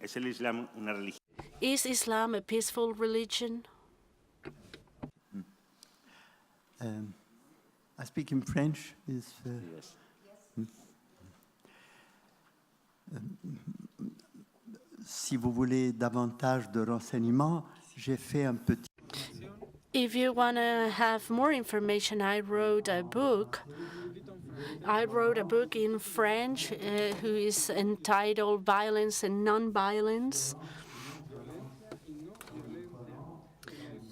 ¿Es el Islam una religión? Is Islam a peaceful religion? I speak in French. Yes. Si vous voulez davantage de renseignements, j'ai fait un petit... If you want to have more information, I wrote a book. I wrote a book in French who is entitled Violence and Non-Violence.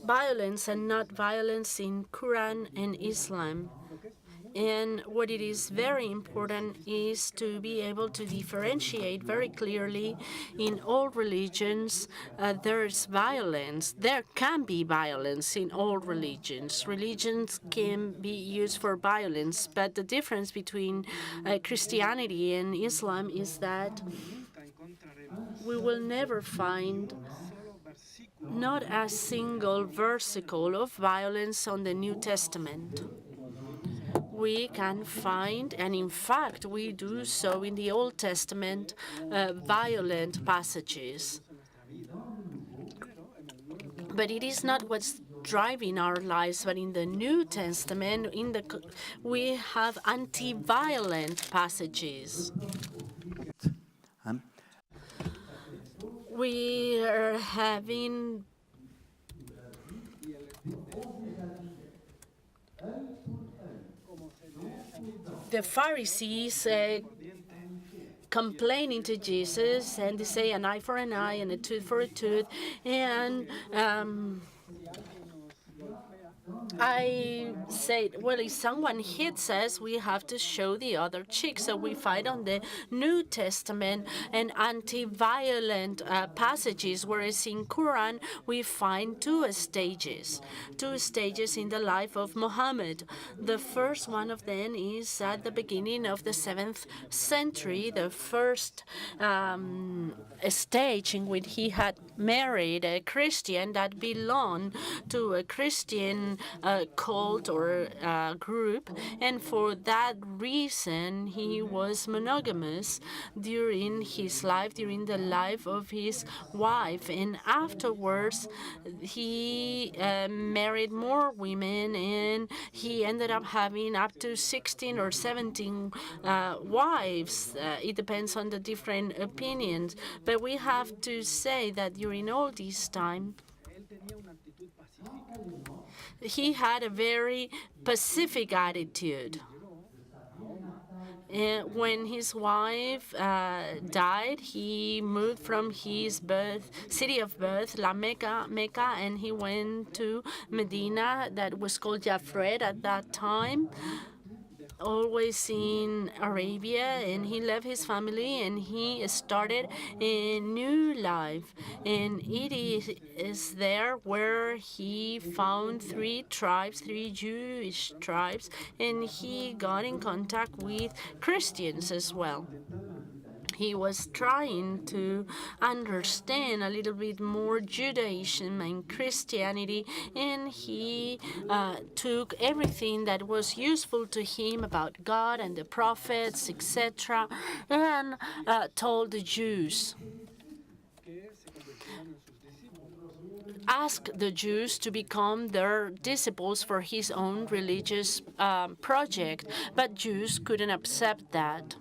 Violence and not violence in Quran and Islam. And what it is very important is to be able to differentiate very clearly in all religions. There's violence. There can be violence in all religions. Religions can be used for violence, but the difference between Christianity and Islam is that we will never find not a single versicle of violence on the New Testament. We can find, and in fact we do so in the Old Testament, violent passages. But it is not what's driving our lives, but in the New Testament, we have anti-violent passages. We are having the Pharisees complaining to Jesus, and they say an eye for an eye and a tooth for a tooth. And I said, well, if someone hits us, we have to show the other cheek. So we find on the New Testament and anti-violent passages, whereas in Quran we find two stages in the life of Muhammad. The first one of them is at the beginning of the 7th century, the first stage in which he had married a Christian that belonged to a Christian cult or group, and for that reason he was monogamous during his life, during the life of his wife, and afterwards he married more women, and he ended up having up to 16 or 17 wives. It depends on the different opinions, but we have to say that during all this time he had a very pacific attitude. When his wife died, he moved from his city of birth, Mecca, and he went to Medina, that was called Yafred at that time, always in Arabia, and he left his family and he started a new life. And it is there where he found three Jewish tribes, and he got in contact with Christians as well. He was trying to understand a little bit more Judaism and Christianity, and he took everything that was useful to him about God and the prophets, etc., and told the Jews, asked the Jews to become their disciples for his own religious project, but Jews couldn't accept that.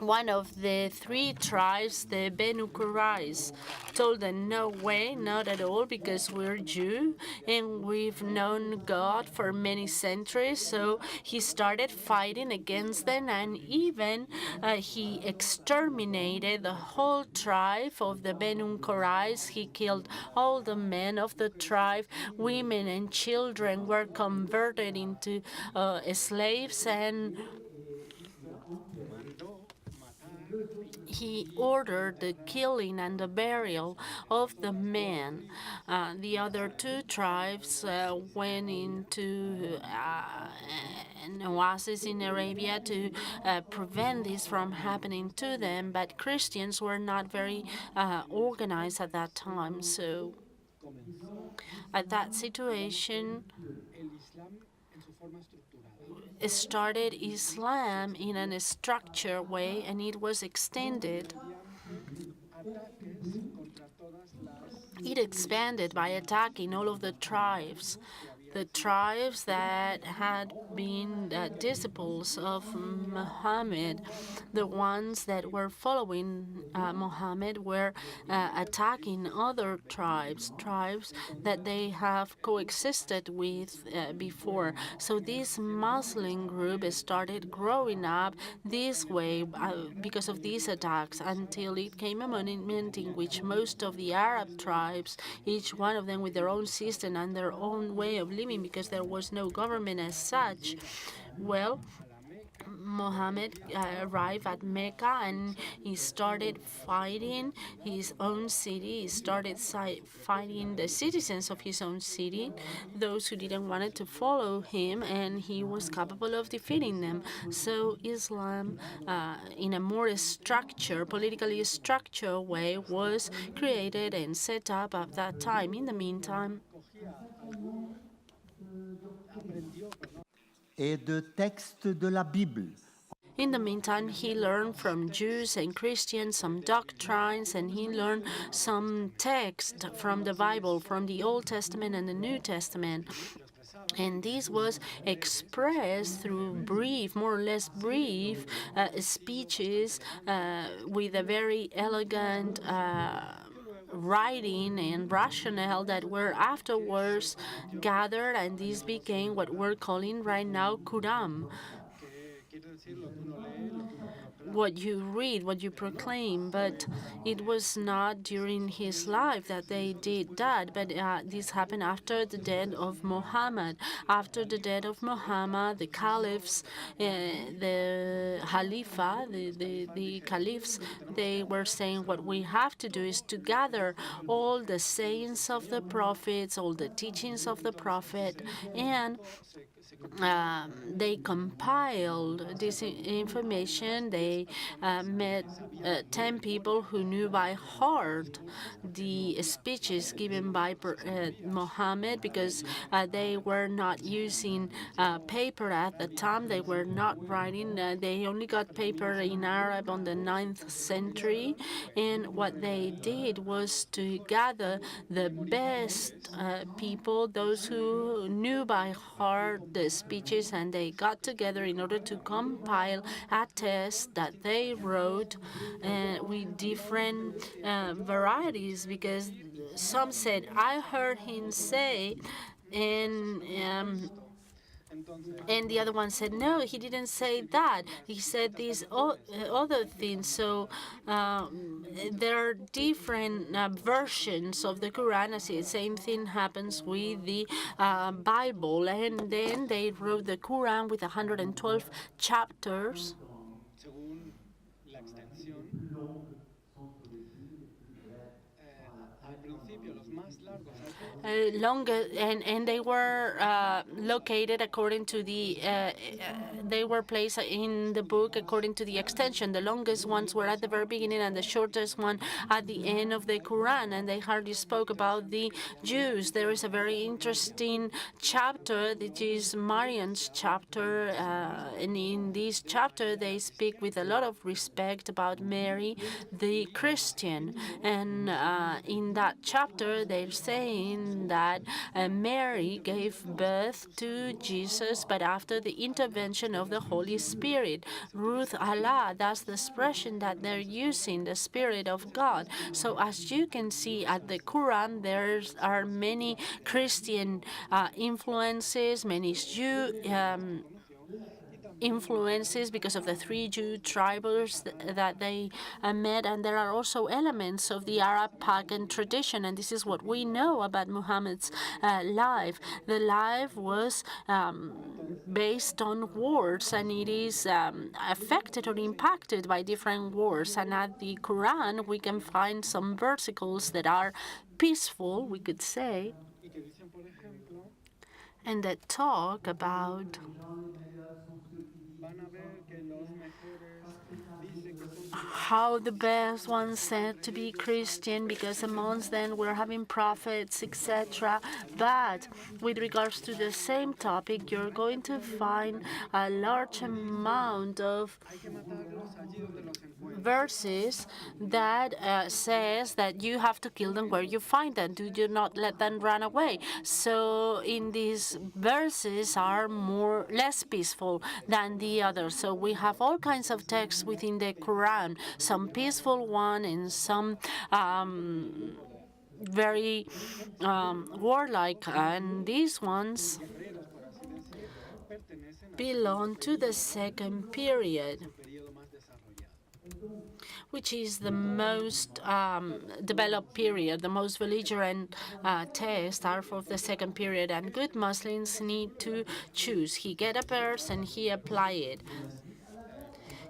One of the three tribes, the Benu Quraysh, told them, no way, not at all, because we're Jew and we've known God for many centuries. So he started fighting against them, and even he exterminated the whole tribe of the Benu Quraysh. He killed all the men of the tribe. Women and children were converted into slaves, and he ordered the killing and the burial of the men. The other two tribes went into an oasis in Arabia to prevent this from happening to them, but Christians were not very organized at that time. So at that situation started Islam in a structured way, and it was extended it expanded by attacking all of the tribes that had been disciples of Muhammad. The ones that were following Muhammad were attacking other tribes that they have coexisted with before. So this Muslim group started growing up this way because of these attacks until it came a moment in which most of the Arab tribes, each one of them with their own system and their own way of living because there was no government as such, well, Muhammad arrived at Mecca and he started fighting his own city. He started fighting the citizens of his own city, those who didn't want to follow him, and he was capable of defeating them. So Islam, in a more structured, politically structured way, was created and set up at that time. In the meantime, et de textes de la Bible. He learned from Jews and Christians some doctrines, and he learned some text from the Bible, from the Old Testament and the New Testament. And this was expressed through brief, more or less brief, speeches with a very elegant writing and rationale that were afterwards gathered, and this became what we're calling right now Quran. What you read, what you proclaim, but it was not during his life that they did that, but this happened after the death of Muhammad. After the death of Muhammad, the caliphs, the Khalifa, the caliphs, they were saying what we have to do is to gather all the sayings of the prophets, all the teachings of the prophet, and they compiled this information. They met 10 people who knew by heart the speeches given by Muhammad because they were not using paper at the time. They were not writing. They only got paper in Arab on the 9th century. And what they did was to gather the best people, those who knew by heart the speeches, and they got together in order to compile a test that they wrote with different varieties, because some said, I heard him say, and the other one said, no, he didn't say that. He said these other things. So there are different versions of the Quran. As the same thing happens with the Bible. And then they wrote the Quran with 112 chapters. Longer, and they were located according to the they were placed in the book according to the extension. The longest ones were at the very beginning and the shortest one at the end of the Quran, and they hardly spoke about the Jews. There is a very interesting chapter, which is Marian's chapter, and in this chapter they speak with a lot of respect about Mary the Christian, and in that chapter they're saying that Mary gave birth to Jesus, but after the intervention of the Holy Spirit. Ruth Allah, that's the expression that they're using, the Spirit of God. So as you can see at the Quran, there are many Christian influences, many Jew influences because of the three Jew tribes that they met, and there are also elements of the Arab pagan tradition, and this is what we know about Muhammad's life. The life was based on wars, and it is affected or impacted by different wars, and at the Quran we can find some verses that are peaceful, we could say, and that talk about how the best ones said to be Christian because amongst them we're having prophets, etc. But with regards to the same topic, you're going to find a large amount of verses that says that you have to kill them where you find them. Do you not let them run away? So in these verses are less peaceful than the others. So we have all kinds of texts within the Quran, some peaceful one and some very warlike, and these ones belong to the second period, which is the most developed period. The most belligerent texts are for the second period, and good Muslims need to choose. He get a verse and he apply it.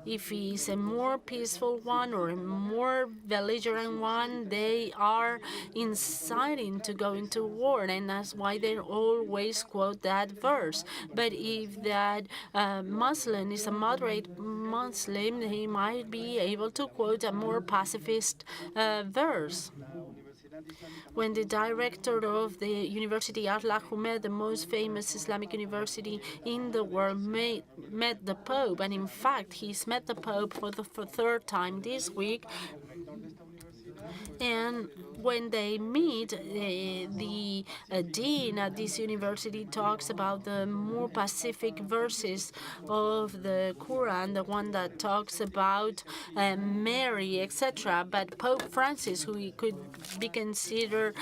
If it's a more peaceful one or a more belligerent one, they are inciting to go into war, and that's why they always quote that verse. But if that Muslim is a moderate Muslim, he might be able to quote a more pacifist verse. When the director of the University Al-Ahmed, the most famous Islamic university in the world, met the Pope, and in fact, he's met the Pope for the third time this week. And when they meet, the dean at this university talks about the more pacific verses of the Quran, the one that talks about Mary, etc. But Pope Francis, who could be considered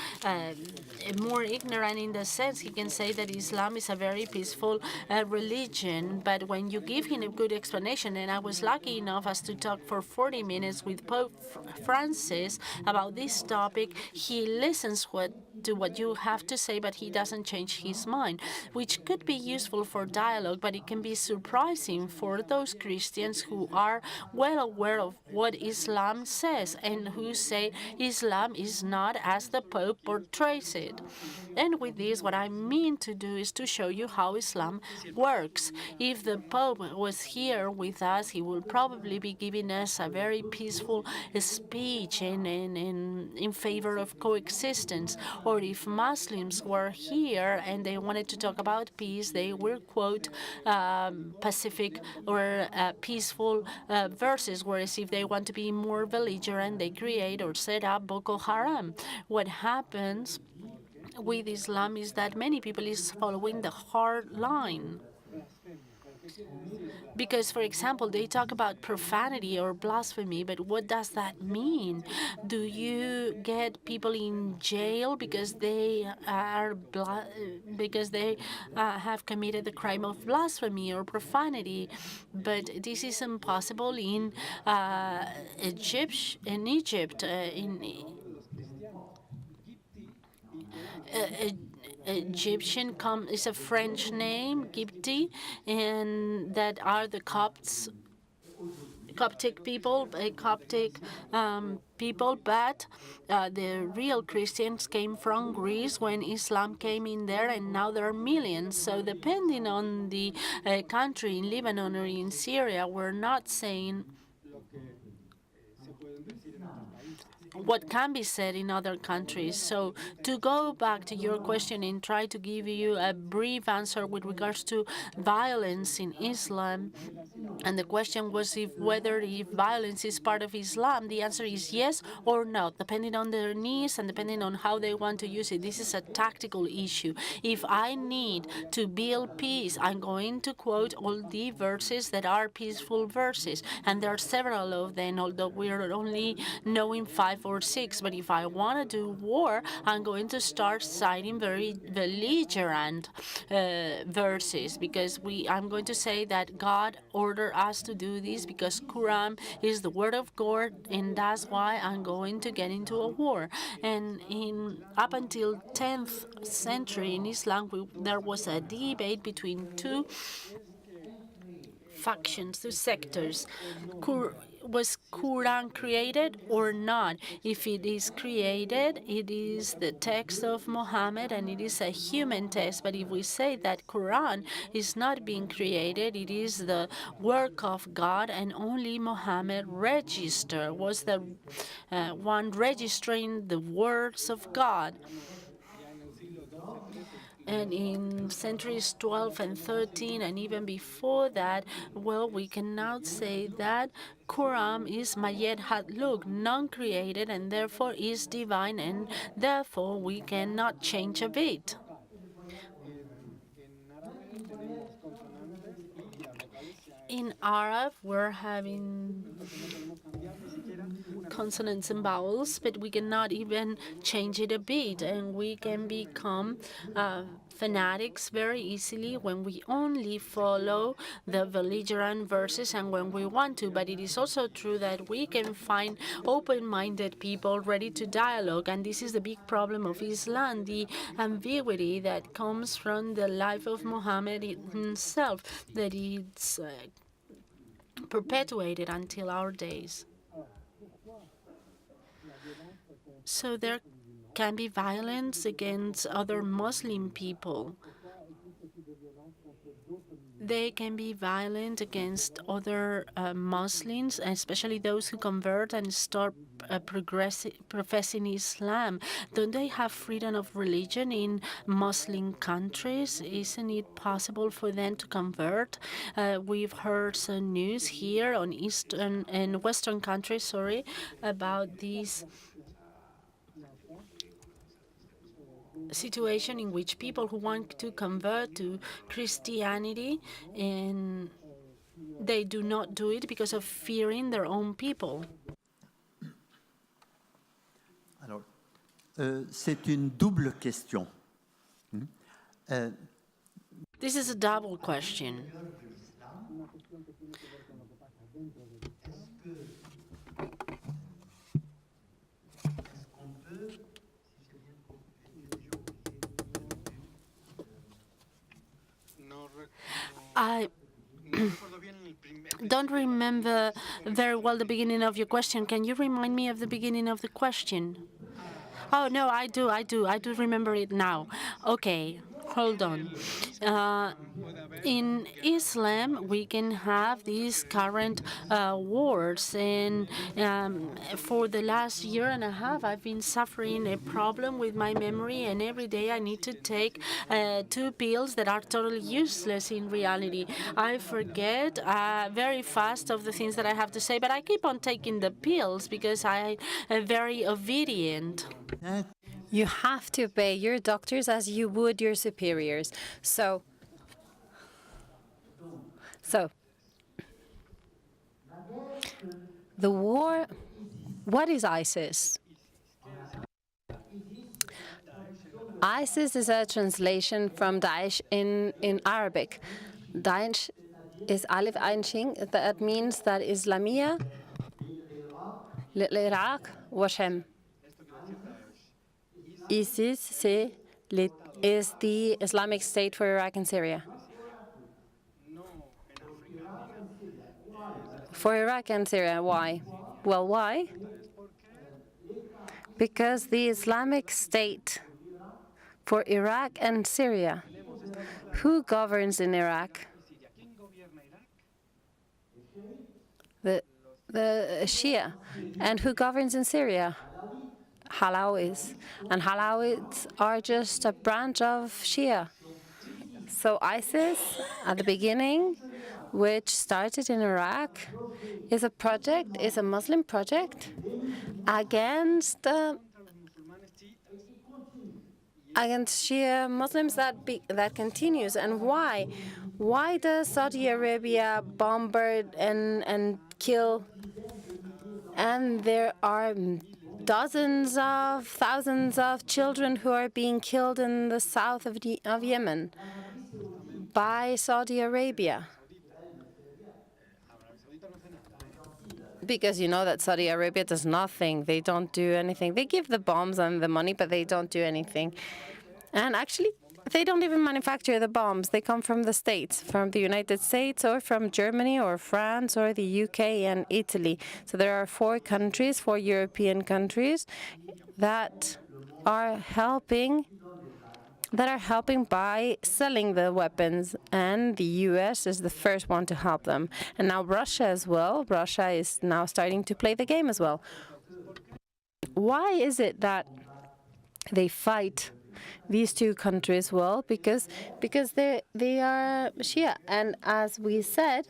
more ignorant in the sense, he can say that Islam is a very peaceful religion. But when you give him a good explanation, and I was lucky enough as to talk for 40 minutes with Pope Francis about this topic, he listens to what you have to say, but he doesn't change his mind, which could be useful for dialogue, but it can be surprising for those Christians who are well aware of what Islam says and who say Islam is not as the Pope portrays it. And with this, what I mean to do is to show you how Islam works. If the Pope was here with us, he will probably be giving us a very peaceful speech in favor of coexistence. Or if Muslims were here and they wanted to talk about peace, they will quote pacific or peaceful verses. Whereas if they want to be more belligerent, they create or set up Boko Haram. What happens with Islam is that many people is following the hard line. Because, for example, they talk about profanity or blasphemy, but what does that mean? Do you get people in jail because they have committed the crime of blasphemy or profanity? But this is impossible in Egypt. Egyptian is a French name, Gipti, and that are the Coptic people, but the real Christians came from Greece when Islam came in there, and now there are millions. So depending on the country, in Lebanon or in Syria, we're not saying what can be said in other countries. So to go back to your question and try to give you a brief answer with regards to violence in Islam, and the question was if violence is part of Islam, the answer is yes or no, depending on their needs and depending on how they want to use it. This is a tactical issue. If I need to build peace, I'm going to quote all the verses that are peaceful verses, and there are several of them, although we're only knowing 5 or 6. But if I want to do war, I'm going to start citing very belligerent verses, because I'm going to say that God ordered us to do this because Quran is the word of God, and that's why I'm going to get into a war. And up until 10th century in Islam, there was a debate between two factions, two sectors. was Quran created or not? If it is created, it is the text of Muhammad and it is a human text. But if we say that Quran is not being created, it is the work of God, and only Muhammad was the one registering the words of God. And in centuries 12 and 13, and even before that, well, we can now say that Quran is Mayed Hatluk, non-created, and therefore is divine, and therefore we cannot change a bit. In Arab, we're having consonants and vowels, but we cannot even change it a bit, and we can become fanatics very easily when we only follow the belligerent verses and when we want to. But it is also true that we can find open-minded people ready to dialogue, and this is the big problem of Islam, the ambiguity that comes from the life of Muhammad himself, that it's perpetuated until our days. So there can be violence against other Muslim people. They can be violent against other Muslims, especially those who convert and start professing Islam. Don't they have freedom of religion in Muslim countries? Isn't it possible for them to convert? We've heard some news here on Eastern and Western countries, about these situation in which people who want to convert to Christianity, and they do not do it because of fearing their own people. Alors, c'est une double question. This is a double question. I don't remember very well the beginning of your question. Can you remind me of the beginning of the question? Oh, no, I do remember it now. Okay, hold on. In Islam, we can have these current wars, and for the last year and a half, I've been suffering a problem with my memory, and every day I need to take 2 pills that are totally useless in reality. I forget very fast of the things that I have to say, but I keep on taking the pills because I am very obedient. You have to obey your doctors as you would your superiors. So the war, what is ISIS? ISIS is a translation from Daesh in Arabic. Daesh is Alif Ain Shin. That means that Islamia, l'Iraq, Washem. ISIS is the Islamic State for Iraq and Syria. For Iraq and Syria, why? Well, why? Because the Islamic State for Iraq and Syria, who governs in Iraq? The Shia. And who governs in Syria? Alawis. And Alawites are just a branch of Shia. So ISIS, at the beginning, which started in Iraq, is a Muslim project against Shia Muslims that continues. And why? Why does Saudi Arabia bombard and kill? And there are dozens of thousands of children who are being killed in the south of Yemen by Saudi Arabia. Because you know that Saudi Arabia does nothing. They don't do anything. They give the bombs and the money, but they don't do anything. And actually, they don't even manufacture the bombs. They come from the States, from the United States or from Germany or France or the UK and Italy. So there are 4 countries, 4 European countries that are helping by selling the weapons, and the US is the first one to help them. And now Russia as well. Russia is now starting to play the game as well. Why is it that they fight these 2 countries? Well, because they are Shia, and as we said,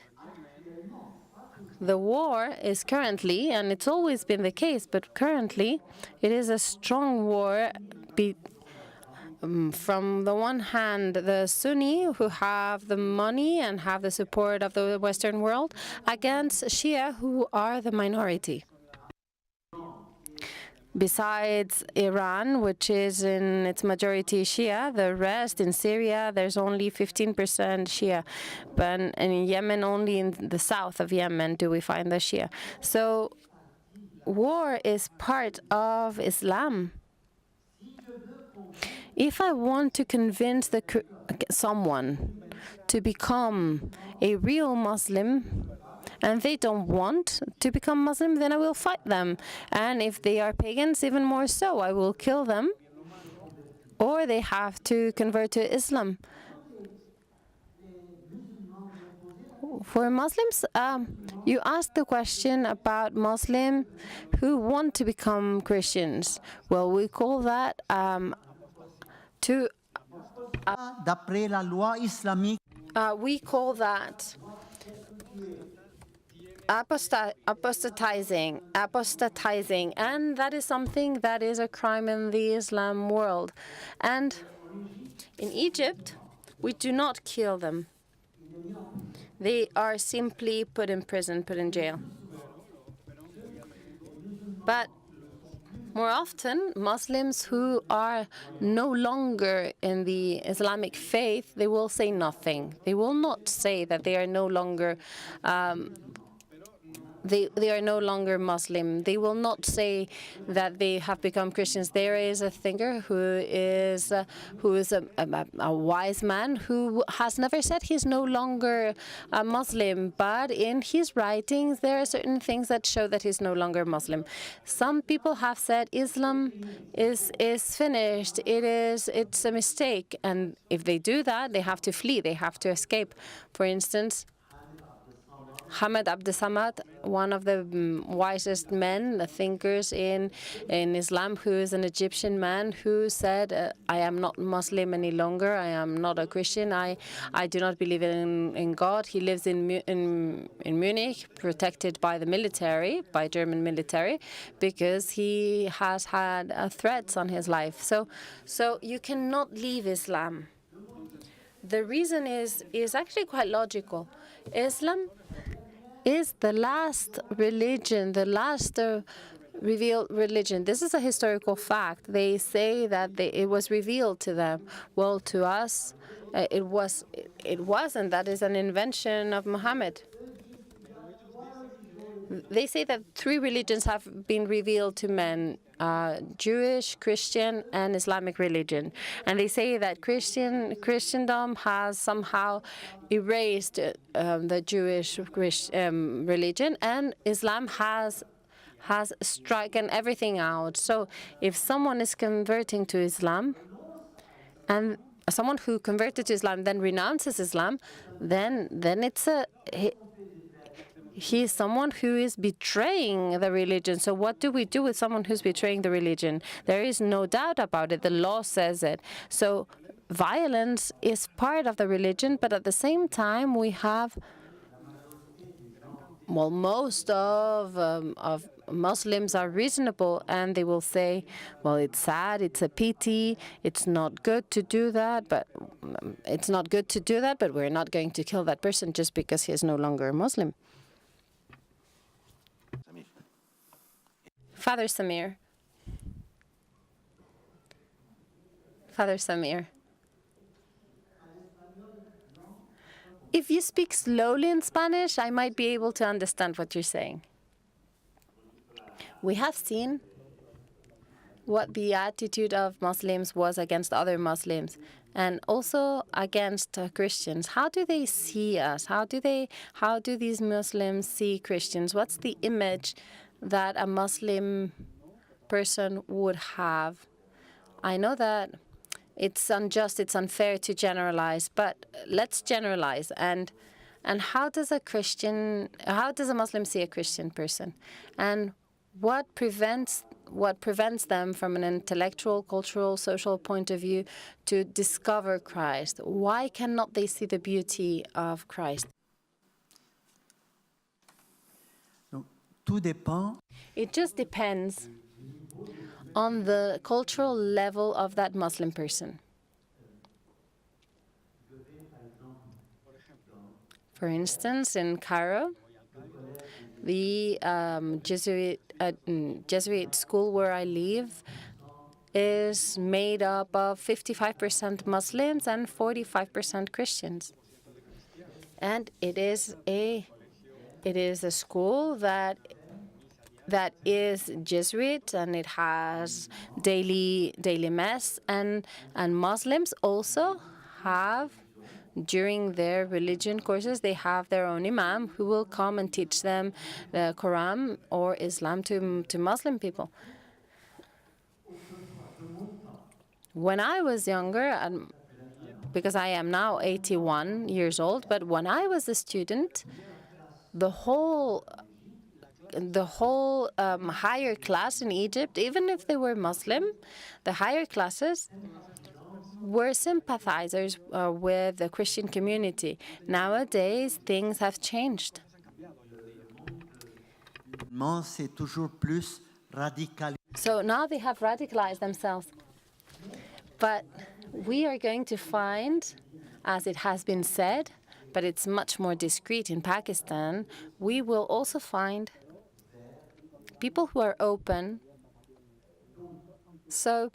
the war is currently, and it's always been the case, but currently it is a strong war from the one hand, the Sunni, who have the money and have the support of the Western world, against Shia, who are the minority. Besides Iran, which is in its majority Shia, the rest in Syria, there's only 15% Shia. But in Yemen, only in the south of Yemen do we find the Shia. So war is part of Islam. If I want to convince someone to become a real Muslim, and they don't want to become Muslim, then I will fight them. And if they are pagans, even more so, I will kill them. Or they have to convert to Islam. For Muslims, you asked the question about Muslims who want to become Christians. Well, we call that D'après la loi islamique, we call that apostatizing, and that is something that is a crime in the Islam world. And in Egypt, we do not kill them. They are simply put in prison, put in jail. But more often, Muslims who are no longer in the Islamic faith, they will say nothing. They will not say that they are no longer they are no longer Muslim. They will not say that they have become Christians. There is a thinker who is a wise man who has never said he's no longer a Muslim, but in his writings there are certain things that show that he's no longer Muslim. Some people have said Islam is finished. It's a mistake, and if they do that, they have to flee. They have to escape. For instance, Hamad Abdesamad, one of the wisest men, the thinkers in Islam, who is an Egyptian man, who said, I am not Muslim any longer, I am not a Christian, I do not believe in God. He lives in Munich, protected by the military, by German military, because he has had threats on his life. So you cannot leave Islam. The reason is actually quite logical. Islam is the last religion, the last revealed religion. This is a historical fact. They say that it was revealed to them. Well, to us, it wasn't. That is an invention of Muhammad. They say that 3 religions have been revealed to men: Jewish, Christian, and Islamic religion. And they say that Christendom has somehow erased the Jewish religion, and Islam has stricken everything out. So if someone is converting to Islam, and someone who converted to Islam then renounces Islam, then he's someone who is betraying the religion. So what do we do with someone who's betraying the religion? There is no doubt about it. The law says it. So violence is part of the religion, but at the same time, we have, well, most of Muslims are reasonable, and they will say, well, it's sad, it's a pity, it's not good to do that, but we're not going to kill that person just because he is no longer a Muslim. Father Samir. Father Samir. If you speak slowly in Spanish, I might be able to understand what you're saying. We have seen what the attitude of Muslims was against other Muslims. and also against Christians. How do they see us? How do these Muslims see Christians? What's the image that a Muslim person would have? I know that it's unjust, it's unfair to generalize, but let's generalize. And how does a Muslim see a Christian person? And what prevents them from an intellectual, cultural, social point of view to discover Christ? Why cannot they see the beauty of Christ? Donc, tout dépend. It just depends on the cultural level of that Muslim person. For instance, in Cairo, the Jesuit school where I live is made up of 55% Muslims and 45% Christians. And it is a school that is Jesuit, and it has daily mass, and Muslims also have, during their religion courses, they have their own imam who will come and teach them the Quran or Islam to Muslim people. When I was younger, because I am now 81 years old, but when I was a student, the whole higher class in Egypt, even if they were Muslim, the higher classes were sympathizers with the Christian community. Nowadays, things have changed. C'est toujours plus radical. So now they have radicalized themselves. But we are going to find, as it has been said, but it's much more discreet in Pakistan, we will also find people who are open. So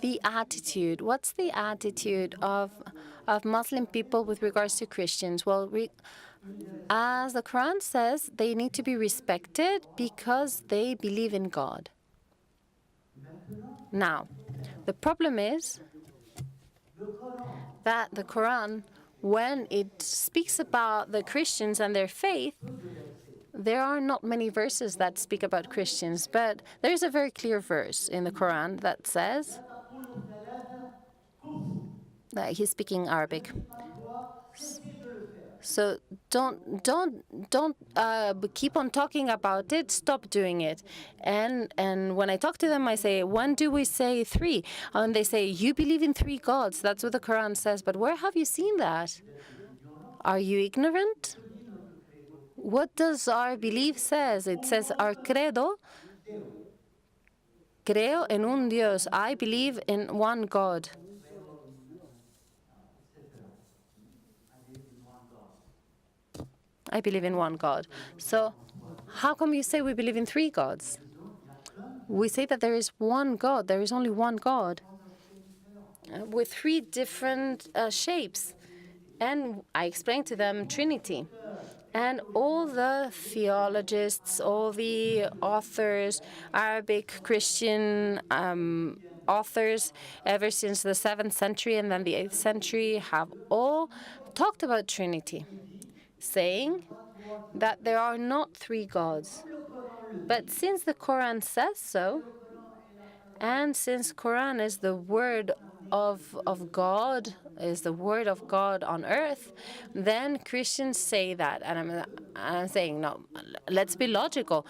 the attitude, what's the attitude of Muslim people with regards to Christians? Well, as the Quran says, they need to be respected because they believe in God. Now, the problem is that the Quran, when it speaks about the Christians and their faith, there are not many verses that speak about Christians, but there is a very clear verse in the Quran that says, that he's speaking Arabic. So don't keep on talking about it. Stop doing it. And when I talk to them, I say, when do we say three? And they say, you believe in three gods. That's what the Quran says. But where have you seen that? Are you ignorant? What does our belief says? It says our credo. Creo en un Dios. I believe in one God. I believe in one God. So how come you say we believe in three gods? We say that there is one God. There is only one God with three different shapes. And I explained to them Trinity. And all the theologists, all the authors, Arabic, Christian authors, ever since the 7th century and then the 8th century, have all talked about Trinity, saying that there are not three gods. But since the Quran says so, and since Quran is the word of God, is the word of God on earth, then Christians say that. And I'm saying, no, let's be logical.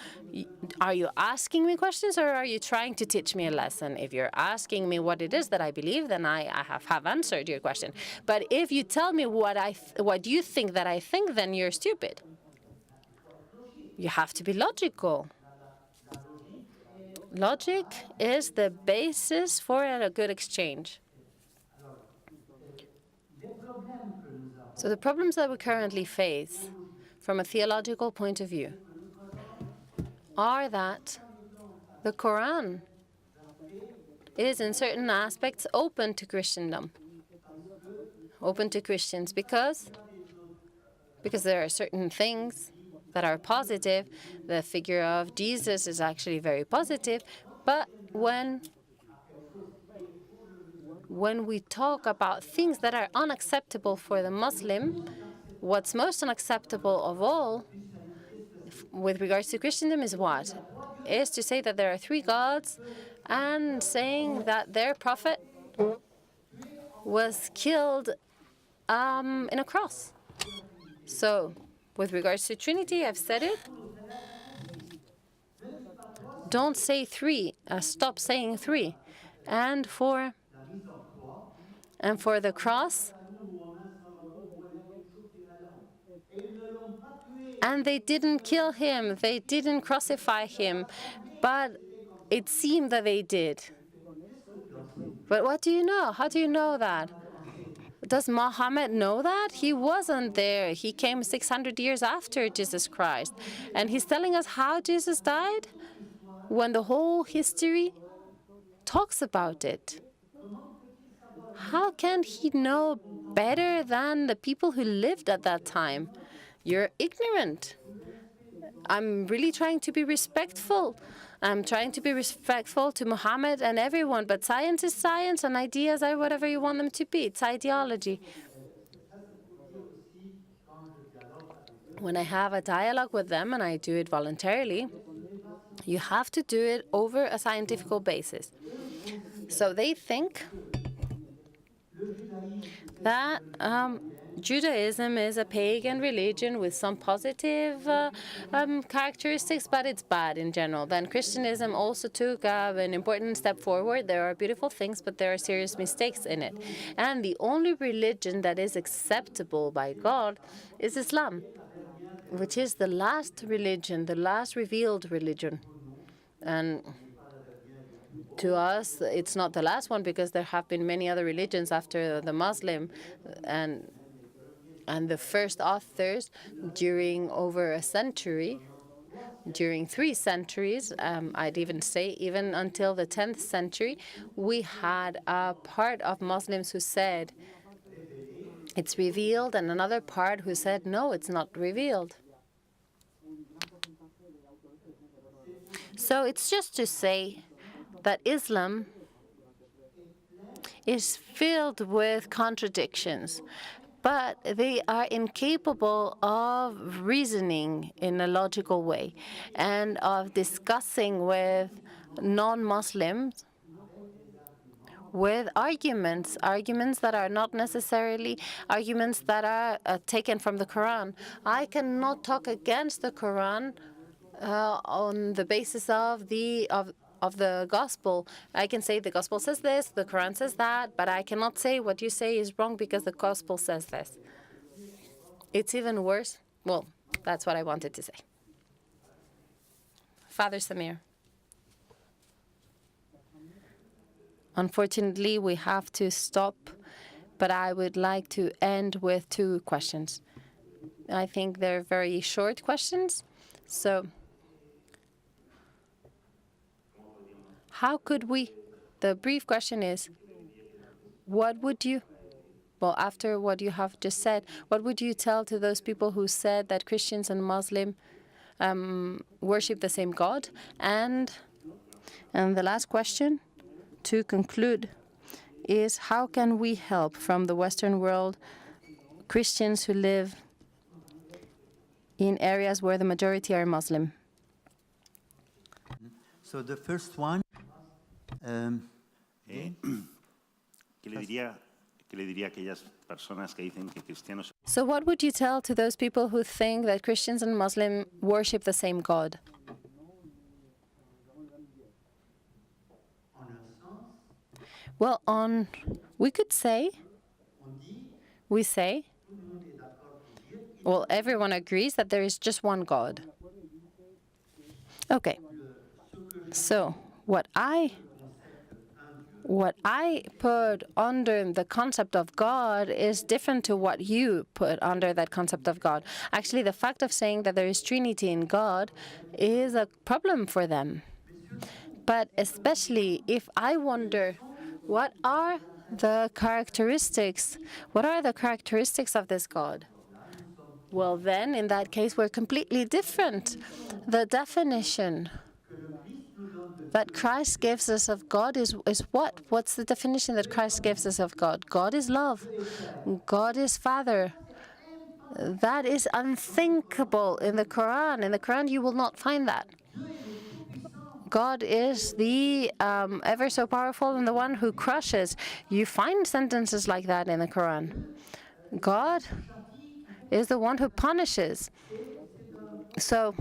Are you asking me questions, or are you trying to teach me a lesson? If you're asking me what it is that I believe, then I have answered your question. But if you tell me what you think that I think, then you're stupid. You have to be logical. Logic is the basis for a good exchange. So the problems that we currently face from a theological point of view are that the Quran is in certain aspects open to Christendom, open to Christians, because there are certain things that are positive. The figure of Jesus is actually very positive, but when when we talk about things that are unacceptable for the Muslim, what's most unacceptable of all with regards to Christendom is what? Is to say that there are three gods and saying that their prophet was killed in a cross. So, with regards to Trinity, I've said it. Don't say three. Stop saying three. And for the cross, and they didn't kill him. They didn't crucify him, but it seemed that they did. But what do you know? How do you know that? Does Muhammad know that? He wasn't there. He came 600 years after Jesus Christ. And he's telling us how Jesus died when the whole history talks about it. How can he know better than the people who lived at that time? You're ignorant. I'm really trying to be respectful. I'm trying to be respectful to Muhammad and everyone, but science is science and ideas are whatever you want them to be. It's ideology. When I have a dialogue with them, and I do it voluntarily, you have to do it over a scientific basis. So they think that Judaism is a pagan religion with some positive characteristics, but it's bad in general. Then Christianism also took an important step forward. There are beautiful things, but there are serious mistakes in it. And the only religion that is acceptable by God is Islam, which is the last religion, the last revealed religion. And to us, it's not the last one because there have been many other religions after the Muslim, and the first authors during over a century, during 3 centuries, I'd even say even until the 10th century, we had a part of Muslims who said it's revealed and another part who said no, it's not revealed. So it's just to say that Islam is filled with contradictions, but they are incapable of reasoning in a logical way and of discussing with non-Muslims with arguments that are not necessarily arguments that are taken from the Quran. I cannot talk against the Quran on the basis of the gospel. I can say the gospel says this, the Quran says that, but I cannot say what you say is wrong because the gospel says this. It's even worse. Well, that's what I wanted to say. Father Samir. Unfortunately, we have to stop, but I would like to end with 2 questions. I think they're very short questions. So, how could we, the brief question is, what would you, well, after what you have just said, what would you tell to those people who said that Christians and Muslims worship the same God? And the last question, to conclude, is how can we help from the Western world Christians who live in areas where the majority are Muslim? So the first one. So what would you tell to those people who think that Christians and Muslims worship the same God? Well, we could say, well, everyone agrees that there is just one God. Okay. So what I put under the concept of God is different to what you put under that concept of God. Actually, the fact of saying that there is Trinity in God is a problem for them. But especially if I wonder, what are the characteristics of this God? Well, then, in that case, we're completely different. The definition that Christ gives us of God is what? What's the definition that Christ gives us of God? God is love. God is Father. That is unthinkable in the Quran. In the Quran, you will not find that. God is the ever so powerful and the one who crushes. You find sentences like that in the Quran. God is the one who punishes. So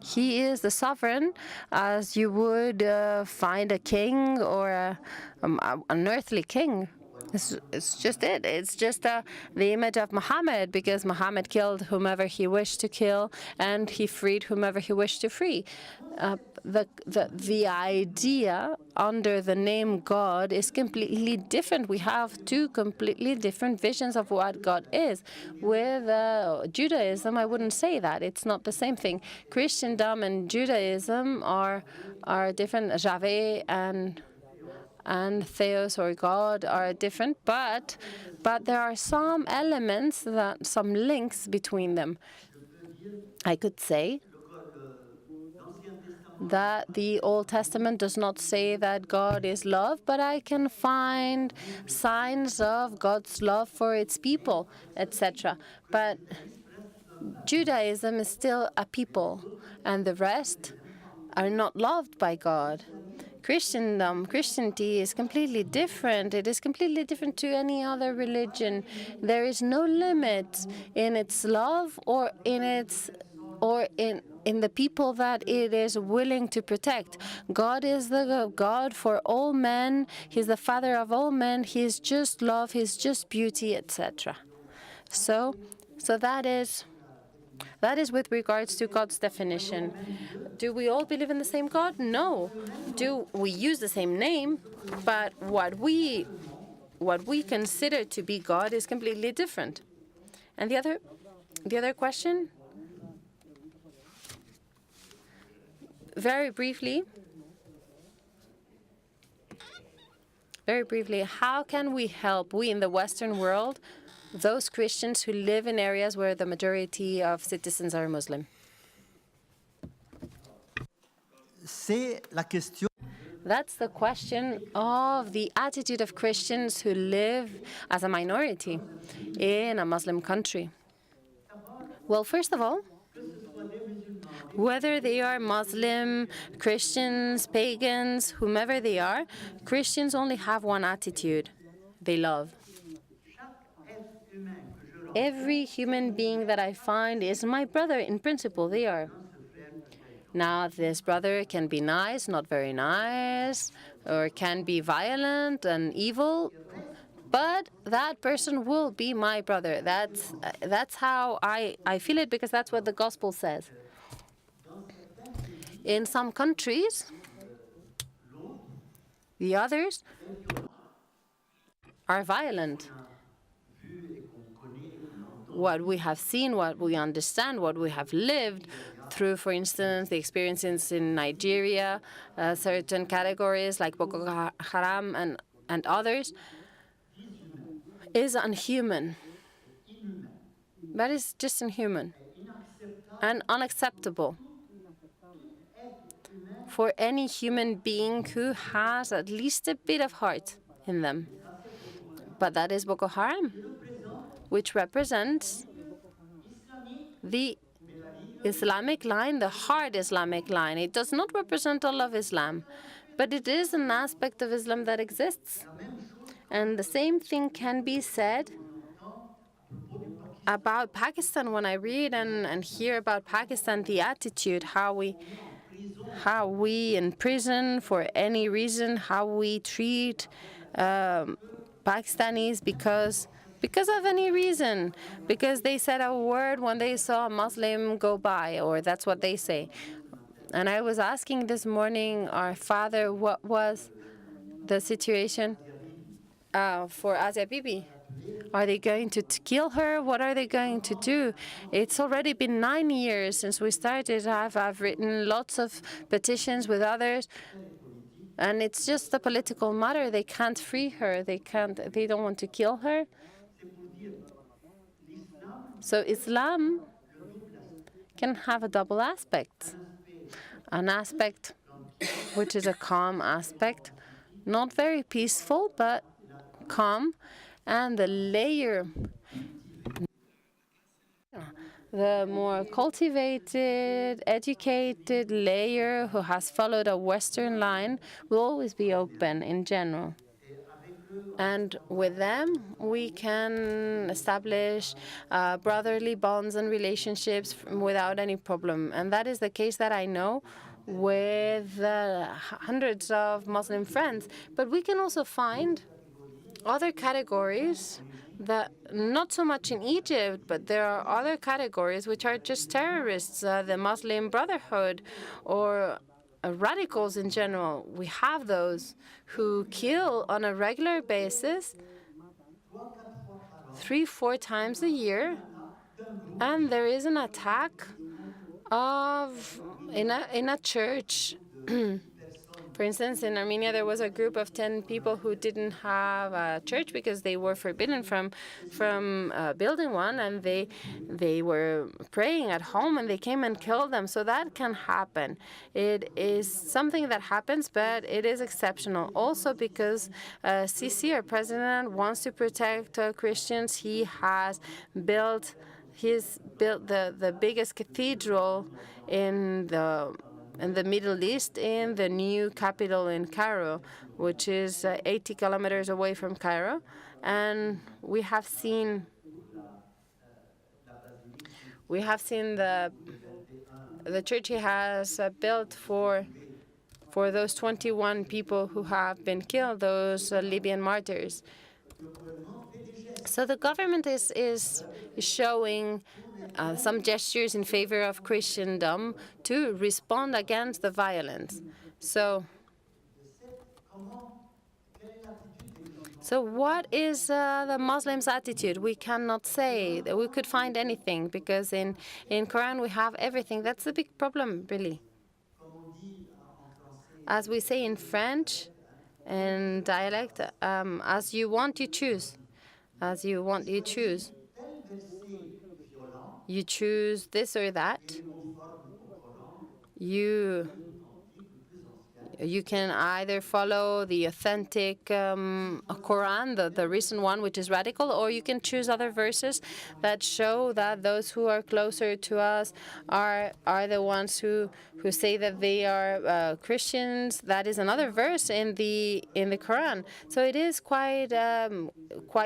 he is the sovereign, as you would find a king or an earthly king. It's just it. It's just the image of Muhammad, because Muhammad killed whomever he wished to kill, and he freed whomever he wished to free. The idea under the name God is completely different. We have two completely different visions of what God is. With Judaism, I wouldn't say that. It's not the same thing. Christendom and Judaism are different. Yahweh and Theos or God are different, but there are some elements, some links between them. I could say that the Old Testament does not say that God is love, but I can find signs of God's love for its people, etc. But Judaism is still a people, and the rest are not loved by God. Christianity is completely different. It is completely different to any other religion. There is no limit in its love or in the people that it is willing to protect. God is the God for all men. He's the Father of all men. He is just love. He's just beauty, etc. So that is with regards to God's definition. Do we all believe in the same God? No. Do we use the same name? But what we consider to be God is completely different. And the other question? Very briefly, how can we help, we in the Western world, those Christians who live in areas where the majority of citizens are Muslim? That's the question of the attitude of Christians who live as a minority in a Muslim country. Well, first of all, whether they are Muslim, Christians, pagans, whomever they are, Christians only have one attitude: they love. Every human being that I find is my brother in principle. They are. Now, this brother can be nice, not very nice, or can be violent and evil, but that person will be my brother. That's how I feel it, because that's what the gospel says. In some countries, the others are violent. What we have seen, what we understand, what we have lived through, for instance, the experiences in Nigeria, certain categories like Boko Haram and others, is unhuman. That is just inhuman and unacceptable for any human being who has at least a bit of heart in them. But that is Boko Haram, which represents the Islamic line, the hard Islamic line. It does not represent all of Islam, but it is an aspect of Islam that exists. And the same thing can be said about Pakistan. When I read and hear about Pakistan, the attitude, how we in prison for any reason, how we treat Pakistanis because of any reason, because they said a word when they saw a Muslim go by, or that's what they say. And I was asking this morning our father what was the situation for Asia Bibi. Are they going to kill her? What are they going to do? It's already been 9 years since we started. I've written lots of petitions with others, and it's just a political matter. They can't free her. They don't want to kill her. So Islam can have a double aspect. An aspect which is a calm aspect. Not very peaceful, but calm. And the more cultivated, educated layer who has followed a Western line will always be open in general. And with them, we can establish brotherly bonds and relationships without any problem. And that is the case that I know with hundreds of Muslim friends. But we can also find other categories that, not so much in Egypt, but there are other categories which are just terrorists, the Muslim Brotherhood, or radicals in general. We have those who kill on a regular basis 3-4 times a year, and there is an attack in a church. For instance, in Armenia, there was a group of 10 people who didn't have a church because they were forbidden from building one, and they were praying at home, and they came and killed them. So that can happen. It is something that happens, but it is exceptional. Also because Sisi, our president, wants to protect Christians. He has built the biggest cathedral in the Middle East, in the new capital in Cairo, which is 80 kilometers away from Cairo. And we have seen the church he has built for those 21 people who have been killed, those Libyan martyrs. So the government is showing some gestures in favor of Christendom to respond against the violence. So what is the Muslims' attitude? We cannot say that we could find anything, because in Quran we have everything. That's the big problem, really. As we say in French and dialect, as you want, you choose. As you want, you choose. You choose this or that. You can either follow the authentic Quran, the recent one, which is radical, or you can choose other verses that show that those who are closer to us are the ones who say that they are Christians. That is another verse in the Quran. So it is quite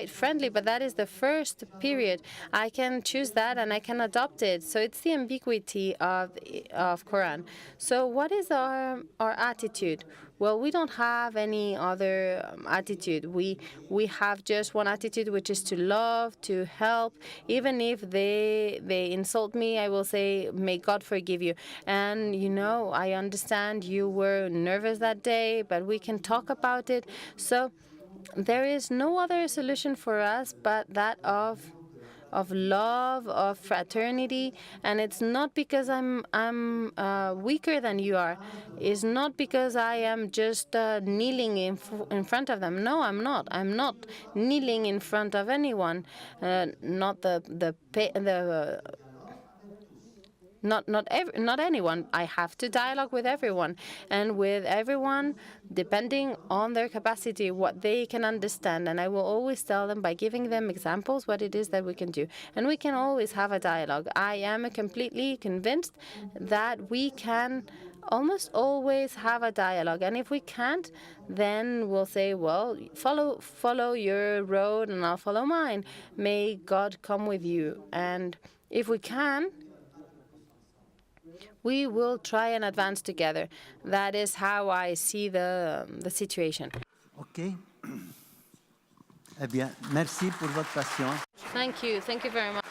friendly, but that is the first period. I can choose that and I can adopt it. So it's the ambiguity of Quran. So what is our attitude? Well, we don't have any other attitude. We have just one attitude, which is to love, to help. Even if they insult me, I will say, may God forgive you. And, I understand you were nervous that day, but we can talk about it. So there is no other solution for us but that of love, of fraternity. And it's not because I'm weaker than you are. It's not because I am just kneeling in front of them. No, I'm not. I'm not kneeling in front of anyone. Not anyone. I have to dialogue with everyone, and with everyone depending on their capacity, what they can understand. And I will always tell them, by giving them examples, what it is that we can do. And we can always have a dialogue. I am completely convinced that we can almost always have a dialogue. And if we can't, then we'll say, well, follow your road and I'll follow mine. May God come with you. And if we can, we will try and advance together. That is how I see the situation. OK. Eh bien, merci pour votre patience. Thank you. Thank you very much.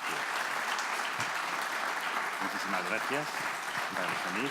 Muchísimas gracias, Samir.